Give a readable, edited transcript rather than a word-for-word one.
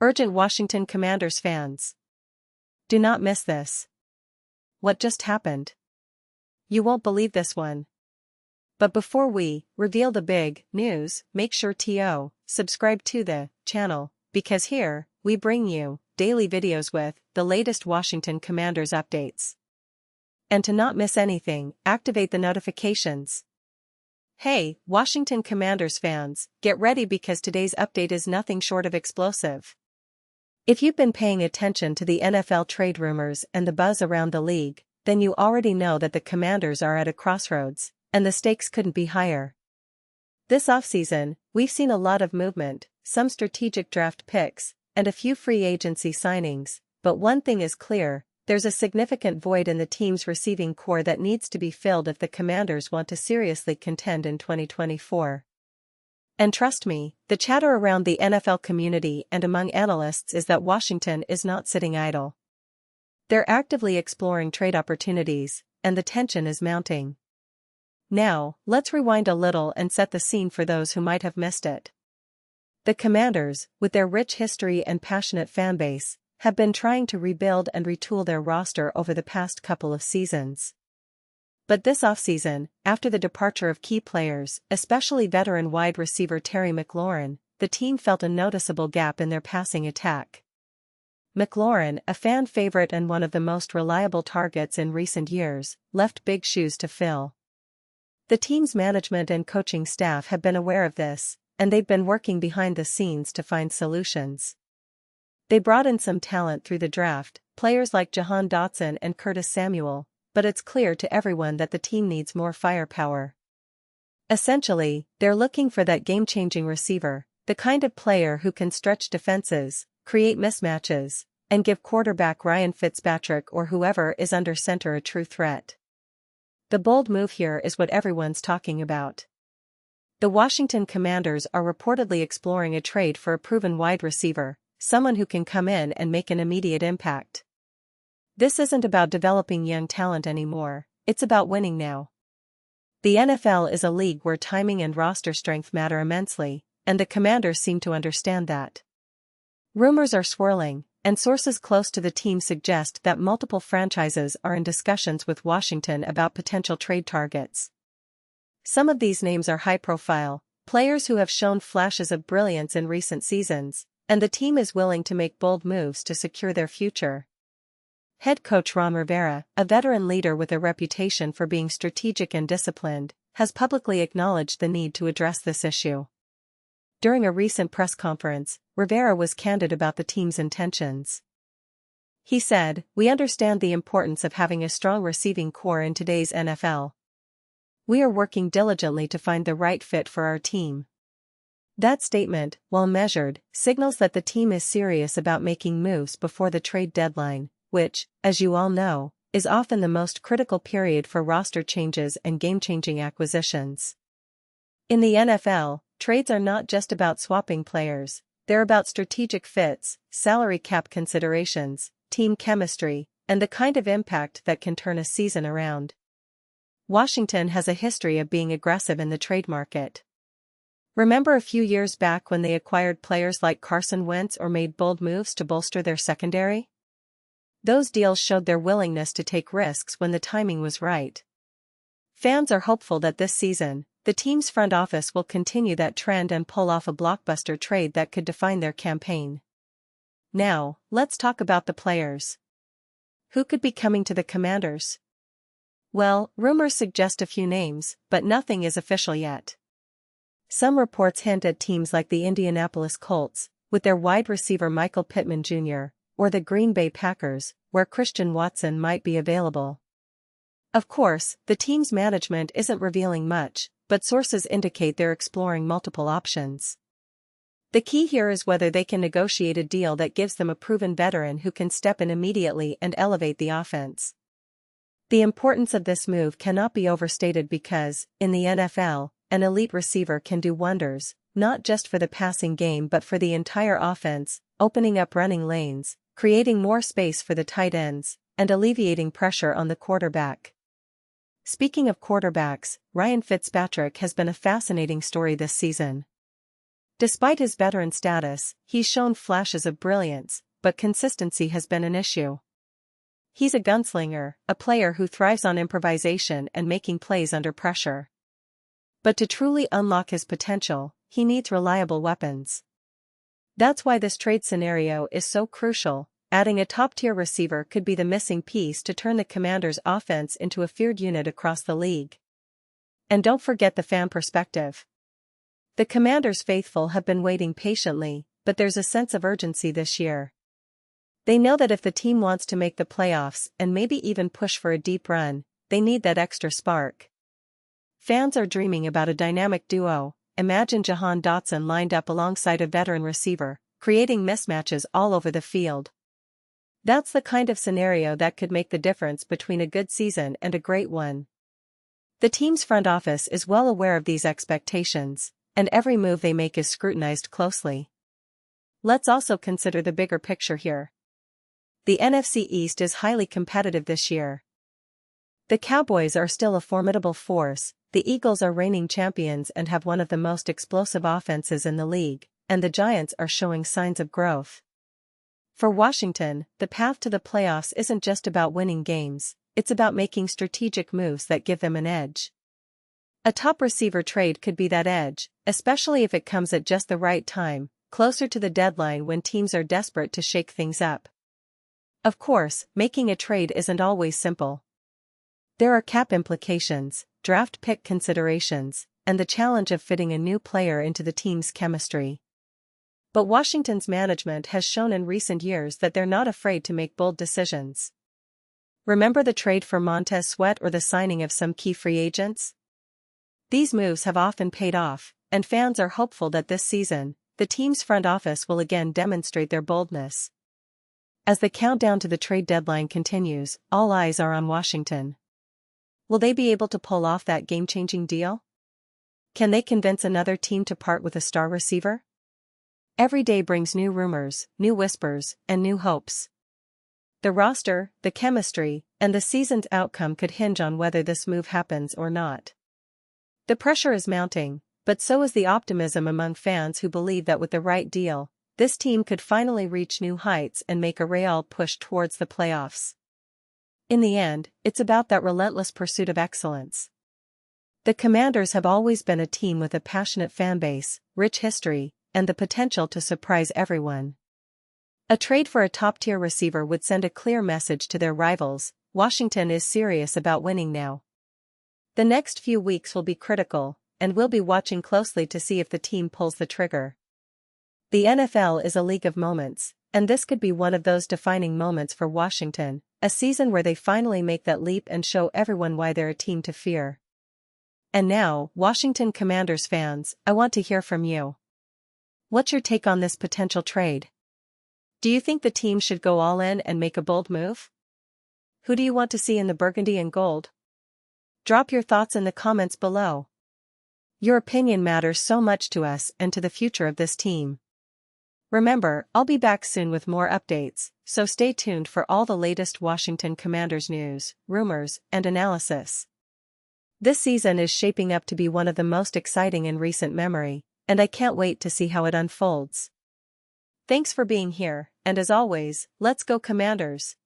Urgent Washington Commanders fans. Do not miss this. What just happened? You won't believe this one. But before we reveal the big news, make sure to subscribe to the channel, because here, we bring you daily videos with the latest Washington Commanders updates. And to not miss anything, activate the notifications. Hey, Washington Commanders fans, get ready because today's update is nothing short of explosive. If you've been paying attention to the NFL trade rumors and the buzz around the league, then you already know that the Commanders are at a crossroads, and the stakes couldn't be higher. This offseason, we've seen a lot of movement, some strategic draft picks, and a few free agency signings, but one thing is clear, there's a significant void in the team's receiving core that needs to be filled if the Commanders want to seriously contend in 2024. And trust me, the chatter around the NFL community and among analysts is that Washington is not sitting idle. They're actively exploring trade opportunities, and the tension is mounting. Now, let's rewind a little and set the scene for those who might have missed it. The Commanders, with their rich history and passionate fanbase, have been trying to rebuild and retool their roster over the past couple of seasons. But this offseason, after the departure of key players, especially veteran wide receiver Terry McLaurin, the team felt a noticeable gap in their passing attack. McLaurin, a fan favorite and one of the most reliable targets in recent years, left big shoes to fill. The team's management and coaching staff have been aware of this, and they've been working behind the scenes to find solutions. They brought in some talent through the draft, players like Jahan Dotson and Curtis Samuel, but it's clear to everyone that the team needs more firepower. Essentially, they're looking for that game-changing receiver, the kind of player who can stretch defenses, create mismatches, and give quarterback Ryan Fitzpatrick or whoever is under center a true threat. The bold move here is what everyone's talking about. The Washington Commanders are reportedly exploring a trade for a proven wide receiver, someone who can come in and make an immediate impact. This isn't about developing young talent anymore, it's about winning now. The NFL is a league where timing and roster strength matter immensely, and the Commanders seem to understand that. Rumors are swirling, and sources close to the team suggest that multiple franchises are in discussions with Washington about potential trade targets. Some of these names are high-profile, players who have shown flashes of brilliance in recent seasons, and the team is willing to make bold moves to secure their future. Head coach Ron Rivera, a veteran leader with a reputation for being strategic and disciplined, has publicly acknowledged the need to address this issue. During a recent press conference, Rivera was candid about the team's intentions. He said, "We understand the importance of having a strong receiving core in today's NFL. We are working diligently to find the right fit for our team." That statement, while measured, signals that the team is serious about making moves before the trade deadline, which, as you all know, is often the most critical period for roster changes and game-changing acquisitions. In the NFL, trades are not just about swapping players, they're about strategic fits, salary cap considerations, team chemistry, and the kind of impact that can turn a season around. Washington has a history of being aggressive in the trade market. Remember a few years back when they acquired players like Carson Wentz or made bold moves to bolster their secondary? Those deals showed their willingness to take risks when the timing was right. Fans are hopeful that this season, the team's front office will continue that trend and pull off a blockbuster trade that could define their campaign. Now, let's talk about the players. Who could be coming to the Commanders? Well, rumors suggest a few names, but nothing is official yet. Some reports hint at teams like the Indianapolis Colts, with their wide receiver Michael Pittman Jr., or the Green Bay Packers, where Christian Watson might be available. Of course, the team's management isn't revealing much, but sources indicate they're exploring multiple options. The key here is whether they can negotiate a deal that gives them a proven veteran who can step in immediately and elevate the offense. The importance of this move cannot be overstated because, in the NFL, an elite receiver can do wonders, not just for the passing game but for the entire offense, opening up running lanes, creating more space for the tight ends, and alleviating pressure on the quarterback. Speaking of quarterbacks, Ryan Fitzpatrick has been a fascinating story this season. Despite his veteran status, he's shown flashes of brilliance, but consistency has been an issue. He's a gunslinger, a player who thrives on improvisation and making plays under pressure. But to truly unlock his potential, he needs reliable weapons. That's why this trade scenario is so crucial. Adding a top-tier receiver could be the missing piece to turn the Commanders' offense into a feared unit across the league. And don't forget the fan perspective. The Commanders' faithful have been waiting patiently, but there's a sense of urgency this year. They know that if the team wants to make the playoffs and maybe even push for a deep run, they need that extra spark. Fans are dreaming about a dynamic duo. Imagine Jahan Dotson lined up alongside a veteran receiver, creating mismatches all over the field. That's the kind of scenario that could make the difference between a good season and a great one. The team's front office is well aware of these expectations, and every move they make is scrutinized closely. Let's also consider the bigger picture here. The NFC East is highly competitive this year. The Cowboys are still a formidable force, the Eagles are reigning champions and have one of the most explosive offenses in the league, and the Giants are showing signs of growth. For Washington, the path to the playoffs isn't just about winning games, it's about making strategic moves that give them an edge. A top receiver trade could be that edge, especially if it comes at just the right time, closer to the deadline when teams are desperate to shake things up. Of course, making a trade isn't always simple. There are cap implications, draft pick considerations, and the challenge of fitting a new player into the team's chemistry. But Washington's management has shown in recent years that they're not afraid to make bold decisions. Remember the trade for Montez Sweat or the signing of some key free agents? These moves have often paid off, and fans are hopeful that this season, the team's front office will again demonstrate their boldness. As the countdown to the trade deadline continues, all eyes are on Washington. Will they be able to pull off that game-changing deal? Can they convince another team to part with a star receiver? Every day brings new rumors, new whispers, and new hopes. The roster, the chemistry, and the season's outcome could hinge on whether this move happens or not. The pressure is mounting, but so is the optimism among fans who believe that with the right deal, this team could finally reach new heights and make a real push towards the playoffs. In the end, it's about that relentless pursuit of excellence. The Commanders have always been a team with a passionate fanbase, rich history, and the potential to surprise everyone. A trade for a top-tier receiver would send a clear message to their rivals: Washington is serious about winning now. The next few weeks will be critical, and we'll be watching closely to see if the team pulls the trigger. The NFL is a league of moments, and this could be one of those defining moments for Washington, a season where they finally make that leap and show everyone why they're a team to fear. And now, Washington Commanders fans, I want to hear from you. What's your take on this potential trade? Do you think the team should go all in and make a bold move? Who do you want to see in the burgundy and gold? Drop your thoughts in the comments below. Your opinion matters so much to us and to the future of this team. Remember, I'll be back soon with more updates, so stay tuned for all the latest Washington Commanders news, rumors, and analysis. This season is shaping up to be one of the most exciting in recent memory, and I can't wait to see how it unfolds. Thanks for being here, and as always, let's go Commanders!